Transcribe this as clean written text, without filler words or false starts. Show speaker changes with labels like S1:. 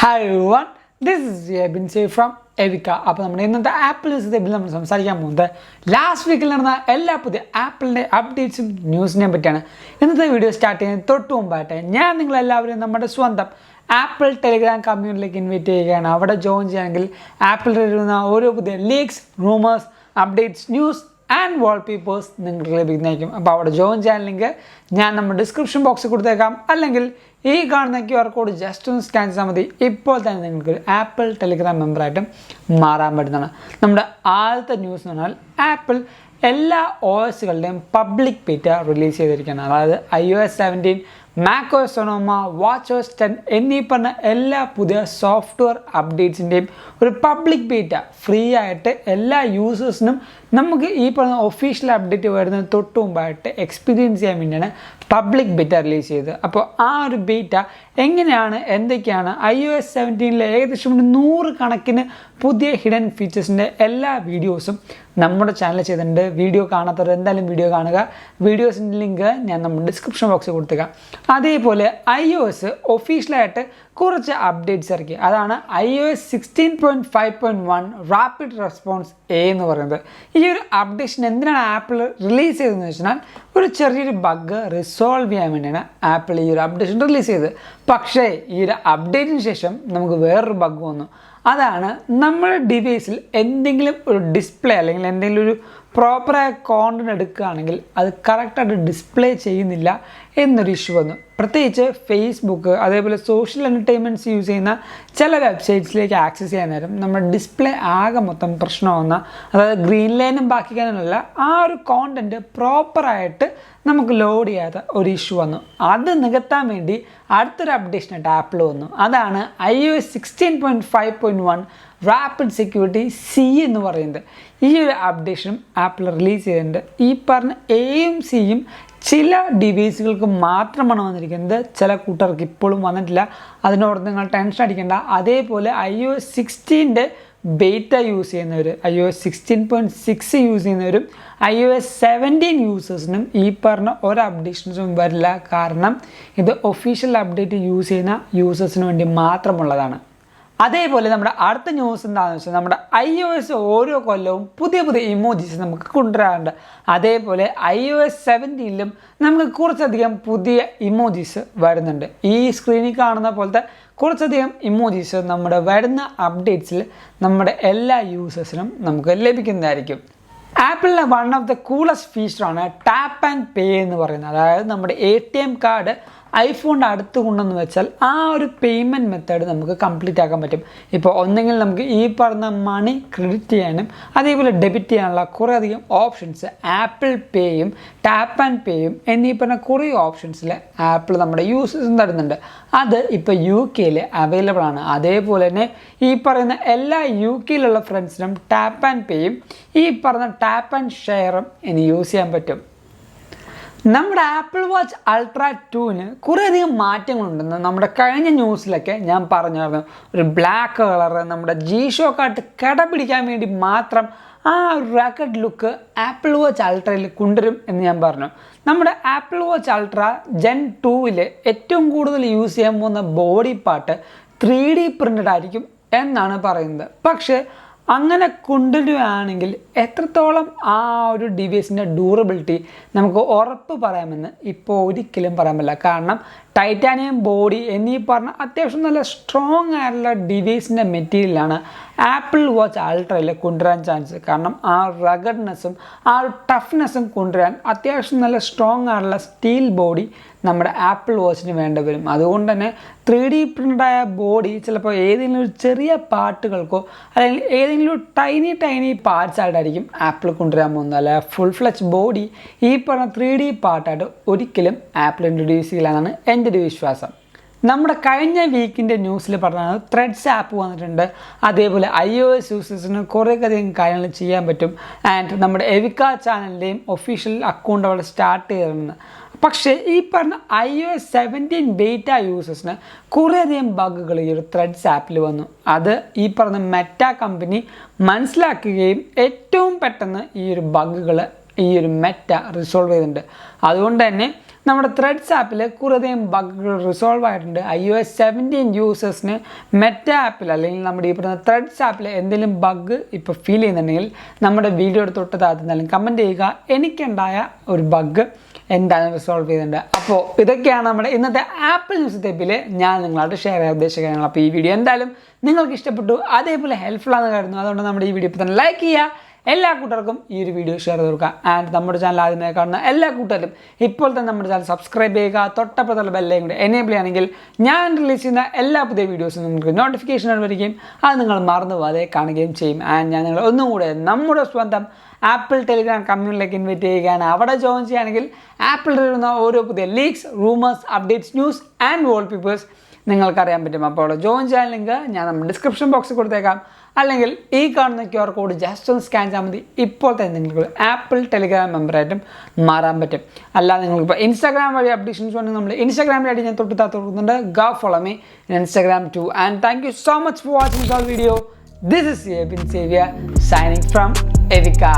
S1: Hi everyone, this is Abin from Evika. അപ്പോൾ നമ്മുടെ ഇന്നത്തെ ആപ്പിൾ ന്യൂസിൽ നമ്മൾ സംസാരിക്കാൻ പോകുന്നത് ലാസ്റ്റ് വീക്കിൽ നടന്ന എല്ലാ പുതിയ ആപ്പിളിൻ്റെ അപ്ഡേറ്റ്സും ന്യൂസിനെ പറ്റിയാണ്. ഇന്നത്തെ വീഡിയോ സ്റ്റാർട്ട് ചെയ്യുന്നത് തൊട്ട് മുമ്പായിട്ട് ഞാൻ നിങ്ങളെല്ലാവരും നമ്മുടെ സ്വന്തം ആപ്പിൾ ടെലിഗ്രാം കമ്മ്യൂണിറ്റിയിലേക്ക് ഇൻവൈറ്റ് ചെയ്യുകയാണ്. അവിടെ ജോയിൻ ചെയ്യുകയാണെങ്കിൽ ആപ്പിളിൽ വരുന്ന ഓരോ പുതിയ leaks, rumours, updates, news and wallpapers നിങ്ങൾക്ക് ലഭിക്കുന്നതായിരിക്കും. അപ്പോൾ അവിടെ ജോയിൻ ചെയ്യാൻ ലിങ്ക് ഞാൻ നമ്മുടെ ഡിസ്ക്രിപ്ഷൻ ബോക്സിൽ കൊടുത്തേക്കാം, അല്ലെങ്കിൽ ഈ കാണുന്ന QR കോഡ് ജസ്റ്റ് ഒന്ന് സ്കാൻ ചെയ്താൽ മതി. ഇപ്പോൾ തന്നെ നിങ്ങൾക്ക് ആപ്പിൾ ടെലിഗ്രാം മെമ്പറായിട്ടും മാറാൻ പറ്റുന്നതാണ്. നമ്മുടെ ആദ്യത്തെ ന്യൂസ് എന്ന് പറഞ്ഞാൽ ആപ്പിൾ എല്ലാ OSകളുടെയും പബ്ലിക് ബീറ്റ റിലീസ് ചെയ്തിരിക്കുകയാണ്. അതായത് iOS 17, macOS Sonoma, watchOS 10 എന്നീ പറഞ്ഞ എല്ലാ പുതിയ സോഫ്റ്റ്വെയർ അപ്ഡേറ്റ്സിൻ്റെയും ഒരു പബ്ലിക് ബീറ്റ ഫ്രീ ആയിട്ട് എല്ലാ യൂസേഴ്സിനും നമുക്ക് ഈ പറഞ്ഞ ഒഫീഷ്യൽ അപ്ഡേറ്റ് വരുന്നത് തൊട്ട് മുമ്പായിട്ട് എക്സ്പീരിയൻസ് ചെയ്യാൻ വേണ്ടിയാണ് പബ്ലിക് ബീറ്റ റിലീസ് ചെയ്തത്. അപ്പോൾ ആ ഒരു ബീറ്റ എങ്ങനെയാണ്, എന്തൊക്കെയാണ്, iOS 17 ഏകദേശം 100 കണക്കിന് പുതിയ ഹിഡൻ ഫീച്ചേഴ്സിൻ്റെ എല്ലാ വീഡിയോസും നമ്മുടെ ചാനൽ ചെയ്തിട്ടുണ്ട്. വീഡിയോ കാണാത്തവർ എന്തായാലും വീഡിയോ കാണുക. വീഡിയോസിൻ്റെ ലിങ്ക് ഞാൻ നമ്മുടെ ഡിസ്ക്രിപ്ഷൻ ബോക്സിൽ കൊടുത്തേക്കാം. അതേപോലെ iOS ഒഫീഷ്യലായിട്ട് കുറച്ച് അപ്ഡേറ്റ്സ് ഇറക്കി. അതാണ് iOS 16.5.1 റാപ്പിഡ് റെസ്പോൺസ് എന്ന് പറയുന്നത്. ഈ ഒരു അപ്ഡേഷൻ എന്തിനാണ് ആപ്പിൾ റിലീസ് ചെയ്തതെന്ന് വെച്ചാൽ ഒരു ചെറിയൊരു ബഗ് റിസോൾവ് ചെയ്യാൻ വേണ്ടിയാണ് ആപ്പിൾ ഈ ഒരു അപ്ഡേഷൻ റിലീസ് ചെയ്തത്. പക്ഷേ ഈ ഒരു അപ്ഡേറ്റിന് ശേഷം നമുക്ക് വേറൊരു ബഗ് വന്നു. അതാണ് നമ്മുടെ ഡിവൈസിൽ എന്തെങ്കിലും ഒരു ഡിസ്പ്ലേ അല്ലെങ്കിൽ എന്തെങ്കിലും ഒരു പ്രോപ്പറായ കോണ്ടന്റ് എടുക്കുകയാണെങ്കിൽ അത് കറക്റ്റായിട്ട് ഡിസ്പ്ലേ ചെയ്യുന്നില്ല എന്നൊരു ഇഷ്യൂ വന്നു. പ്രത്യേകിച്ച് ഫേസ്ബുക്ക്, അതേപോലെ സോഷ്യൽ എൻ്റർടൈൻമെൻറ്റ്സ് യൂസ് ചെയ്യുന്ന ചില വെബ്സൈറ്റ്സിലേക്ക് ആക്സസ് ചെയ്യാൻ നേരം നമ്മുടെ ഡിസ്പ്ലേ ആകെ മൊത്തം പ്രശ്നമാകുന്ന, അതായത് ഗ്രീൻ ലൈനും ബാക്കി കാണാനല്ല, ആ ഒരു കോണ്ടൻറ്റ് പ്രോപ്പറായിട്ട് നമുക്ക് ലോഡ് ചെയ്യാത്ത ഒരു ഇഷ്യൂ വന്നു. അത് നികത്താൻ വേണ്ടി അടുത്തൊരു അപ്ഡേഷനായിട്ട് ആപ്പിൾ വന്നു. അതാണ് iOS 16.5.1 റാപ്പിഡ് സെക്യൂരിറ്റി C എന്ന് പറയുന്നത്. ഈ ഒരു അപ്ഡേഷനും ആപ്പിൾ റിലീസ് ചെയ്തിട്ടുണ്ട്. ഈ പറഞ്ഞ Aയും Cയും ചില ഡിവൈസുകൾക്ക് മാത്രമാണ് വന്നിരിക്കുന്നത്, ചില കൂട്ടർക്ക് ഇപ്പോഴും വന്നിട്ടില്ല. അതിനോട് നിങ്ങൾ ടെൻഷൻ അടിക്കേണ്ട. അതേപോലെ iOS 16 ബീറ്റ യൂസ് ചെയ്യുന്നവർ, iOS 16.6 യൂസ് ചെയ്യുന്നവരും iOS 17 യൂസേഴ്സിനും ഈ പറഞ്ഞ ഒരു അപ്ഡേഷൻസും വരില്ല. കാരണം ഇത് ഒഫീഷ്യൽ അപ്ഡേറ്റ് യൂസ് ചെയ്യുന്ന യൂസേഴ്സിന് വേണ്ടി മാത്രമുള്ളതാണ്. അതേപോലെ നമ്മുടെ അടുത്ത ന്യൂസ് എന്താണെന്ന് വെച്ചാൽ നമ്മുടെ iOS ഓരോ കൊല്ലവും പുതിയ പുതിയ ഇമോജീസ് നമുക്ക് കൊണ്ടുവരാറുണ്ട്. അതേപോലെ iOS 17ലും നമുക്ക് കുറച്ചധികം പുതിയ ഇമോജീസ് വരുന്നുണ്ട്. ഈ സ്ക്രീനിൽ കാണുന്ന പോലത്തെ കുറച്ചധികം ഇമോജീസ് നമ്മുടെ വരുന്ന അപ്ഡേറ്റ്സിൽ നമ്മുടെ എല്ലാ യൂസേഴ്സിനും നമുക്ക് ലഭിക്കുന്നതായിരിക്കും. ആപ്പിളിലെ വൺ ഓഫ് ദ കൂളസ്റ്റ് ഫീച്ചറാണ് ടാപ്പ് ആൻഡ് പേ എന്ന് പറയുന്നത്. അതായത് നമ്മുടെ ATM കാർഡ് ഐഫോണിൻ്റെ അടുത്ത് കൊണ്ടെന്ന് വെച്ചാൽ ആ ഒരു പേയ്മെൻറ്റ് മെത്തേഡ് നമുക്ക് കംപ്ലീറ്റ് ആക്കാൻ പറ്റും. ഇപ്പോൾ ഒന്നെങ്കിൽ നമുക്ക് ഈ പറഞ്ഞ മണി ക്രെഡിറ്റ് ചെയ്യാനും അതേപോലെ ഡെബിറ്റ് ചെയ്യാനുള്ള കുറേയധികം ഓപ്ഷൻസ് ആപ്പിൾ പേയും ടാപ്പ് ആൻഡ് പേയും എന്നീ പറഞ്ഞ കുറേ ഓപ്ഷൻസിൽ ആപ്പിൾ നമ്മുടെ യൂസേഴ്സും തരുന്നുണ്ട്. അത് ഇപ്പോൾ UK അവൈലബിൾ ആണ്. അതേപോലെ തന്നെ ഈ പറയുന്ന എല്ലാ UK ഫ്രണ്ട്സിനും ടാപ്പ് ആൻഡ് പേയും ഈ പറഞ്ഞ ടാപ്പ് ആൻഡ് ഷെയറും ഇനി യൂസ് ചെയ്യാൻ പറ്റും. നമ്മുടെ ആപ്പിൾ വാച്ച് അൾട്ര 2ന് കുറേയധികം മാറ്റങ്ങളുണ്ടെന്ന് നമ്മുടെ കഴിഞ്ഞ ന്യൂസിലൊക്കെ ഞാൻ പറഞ്ഞായിരുന്നു. ഒരു ബ്ലാക്ക് കളറ് നമ്മുടെ G-Shock കടപിടിക്കാൻ വേണ്ടി മാത്രം ആ ഒരു റാക്കറ്റ് ലുക്ക് ആപ്പിൾ വാച്ച് അൾട്രയിൽ കൊണ്ടുവരും എന്ന് ഞാൻ പറഞ്ഞു. നമ്മുടെ ആപ്പിൾ വാച്ച് അൾട്ര Gen 2ൽ ഏറ്റവും കൂടുതൽ യൂസ് ചെയ്യാൻ പോകുന്ന ബോഡി പാർട്ട് 3D പ്രിൻ്റഡ് ആയിരിക്കും എന്നാണ് പറയുന്നത്. പക്ഷേ അങ്ങനെ കൊണ്ടുവരികയാണെങ്കിൽ എത്രത്തോളം ആ ഒരു ഡിവൈസിൻ്റെ ഡ്യൂറബിലിറ്റി നമുക്ക് ഉറപ്പ് പറയാമെന്ന് ഇപ്പോൾ ഒരിക്കലും പറയാൻ പറ്റില്ല. കാരണം ടൈറ്റാനിയം ബോഡി എന്നീ പറഞ്ഞ അത്യാവശ്യം നല്ല സ്ട്രോങ് ആയിട്ടുള്ള ഡിവൈസിൻ്റെ മെറ്റീരിയലാണ് ആപ്പിൾ വാച്ച് അൾട്രയിൽ കൊണ്ടുവരാൻ ചാൻസ്. കാരണം ആ റഗഡ്നെസ്സും ആ ഒരു ടഫ്നെസ്സും കൊണ്ടുവരാൻ അത്യാവശ്യം നല്ല സ്ട്രോങ് ആയിട്ടുള്ള സ്റ്റീൽ ബോഡി നമ്മുടെ ആപ്പിൾ വാച്ചിന് വേണ്ടി വരും. അതുകൊണ്ട് തന്നെ 3D പ്രിൻ്റായ ബോഡി ചിലപ്പോൾ ഏതെങ്കിലും ഒരു ചെറിയ പാർട്ടുകൾക്കോ അല്ലെങ്കിൽ ഏതെങ്കിലും ഒരു ടൈനി പാർട്സ് ആയിട്ടായിരിക്കും ആപ്പിൾ കൊണ്ടുവരാൻ പോകുന്നത്. അല്ല ഫുൾ ഫ്ലെജ് ബോഡി ഈ പറഞ്ഞ 3D പാർട്ടായിട്ട് ഒരിക്കലും ആപ്പിൾ ഇൻട്രൊഡ്യൂസ് ചെയ്യില്ലെന്നാണ് എൻ്റെ ഒരു വിശ്വാസം. നമ്മുടെ കഴിഞ്ഞ വീക്കിൻ്റെ ന്യൂസിൽ പറഞ്ഞത് ത്രെഡ്സ് ആപ്പ് വന്നിട്ടുണ്ട്. അതേപോലെ iOS യൂസേഴ്സിന് കുറേയധികം കാര്യങ്ങൾ ചെയ്യാൻ പറ്റും. ആൻഡ് നമ്മുടെ എവിക്ക ചാനലിൻ്റെയും ഒഫീഷ്യൽ അക്കൗണ്ട് അവിടെ സ്റ്റാർട്ട് ചെയ്തിട്ടുണ്ട്. പക്ഷേ ഈ പറഞ്ഞ iOS 17 ബീറ്റ യൂസേഴ്സിന് കുറേയധികം ബഗ്ഗുകൾ ഈ ഒരു ത്രെഡ്സ് ആപ്പിൽ വന്നു. അത് ഈ പറഞ്ഞ മെറ്റ കമ്പനി മനസ്സിലാക്കുകയും ഏറ്റവും പെട്ടെന്ന് ഈ ഒരു ബഗ്ഗുകൾ ഈ ഒരു മെറ്റ റിസോൾവ് ചെയ്തിട്ടുണ്ട്. അതുകൊണ്ട് തന്നെ നമ്മുടെ ത്രെഡ്സ് ആപ്പിൽ കുറേയധികം ബഗ്ഗുകൾ റിസോൾവ് ആയിട്ടുണ്ട്. iOS 17 യൂസേഴ്സിന് മെറ്റ ആപ്പിൽ അല്ലെങ്കിൽ നമ്മുടെ ഈ പറയുന്ന ത്രെഡ്സ് ആപ്പിൽ എന്തെങ്കിലും ബഗ് ഇപ്പോൾ ഫീൽ ചെയ്യുന്നുണ്ടെങ്കിൽ നമ്മുടെ വീഡിയോയുടെ തൊട്ട് താഴ്ത്തുന്നാലും കമൻറ്റ് ചെയ്യുക. എനിക്കുണ്ടായ ഒരു ബഗ് എന്തായാലും റിസോൾവ് ചെയ്തിട്ടുണ്ട്. അപ്പോൾ ഇതൊക്കെയാണ് നമ്മുടെ ഇന്നത്തെ ആപ്പിൾ ന്യൂസ് ടെപ്പിൽ ഞാൻ നിങ്ങളായിട്ട് ഷെയർ ചെയ്യാൻ ഉദ്ദേശിച്ച കാര്യങ്ങൾ. അപ്പോൾ ഈ വീഡിയോ എന്തായാലും നിങ്ങൾക്ക് ഇഷ്ടപ്പെട്ടു, അതേപോലെ ഹെൽപ്ഫുൾ ആണെന്ന് കരുതുന്നു. അതുകൊണ്ട് നമ്മുടെ ഈ വീഡിയോ ഇപ്പോൾ തന്നെ ലൈക്ക് ചെയ്യുക, എല്ലാ കൂട്ടുകാർക്കും ഈ ഒരു വീഡിയോ ഷെയർ ചെയ്ത് കൊടുക്കുക. ആൻഡ് നമ്മുടെ ചാനൽ ആദ്യമായി കാണുന്ന എല്ലാ കൂട്ടുകാരും ഇപ്പോൾ തന്നെ നമ്മുടെ ചാനൽ സബ്സ്ക്രൈബ് ചെയ്യുക. തൊട്ടപ്പുറത്തുള്ള ബെല്ലൈക്കൺ കൂടെ എനേബിൾ ചെയ്യുകയാണെങ്കിൽ ഞാൻ റിലീസ് ചെയ്യുന്ന എല്ലാ പുതിയ വീഡിയോസും നിങ്ങൾക്ക് നോട്ടിഫിക്കേഷൻ വരികയും അത് നിങ്ങൾ മറന്നു പോകാതെ കാണുകയും ചെയ്യും. ആൻഡ് ഞാൻ നിങ്ങൾ ഒന്നും കൂടെ നമ്മുടെ സ്വന്തം ആപ്പിൾ ടെലിഗ്രാം കമ്മ്യൂണിറ്റിയിലേക്ക് ഇൻവൈറ്റ് ചെയ്യുകയാണ്. അവിടെ ജോയിൻ ചെയ്യുകയാണെങ്കിൽ ആപ്പിളിൽ വരുന്ന ഓരോ പുതിയ leaks, rumours, updates, news and wallpapers നിങ്ങൾക്കറിയാൻ പറ്റും. അപ്പോൾ ജോയിൻ ചെയ്യാൻ ലിങ്ക് ഞാൻ നമ്മുടെ ഡിസ്ക്രിപ്ഷൻ ബോക്സിൽ കൊടുത്തേക്കാം, അല്ലെങ്കിൽ ഈ കാണുന്ന QR കോഡ് ജസ്റ്റ് ഒന്ന് സ്കാൻ ചെയ്താൽ മതി. ഇപ്പോൾ തന്നെ നിങ്ങൾക്ക് ആപ്പിൾ ടെലിഗ്രാം മെമ്പറായിട്ടും മാറാൻ പറ്റും. അല്ലാതെ നിങ്ങൾക്കിപ്പോൾ ഇൻസ്റ്റാഗ്രാം വഴി അപ്ഡേഷൻസ് വേണമെങ്കിൽ നമ്മൾ ഇൻസ്റ്റാഗ്രാമിലായിട്ട് ഞാൻ തൊട്ട് താത്ത് കൊടുക്കുന്നുണ്ട്. Go follow me in Instagram too. And thank you so much for watching this video. This is Abin Xavier signing from Evika.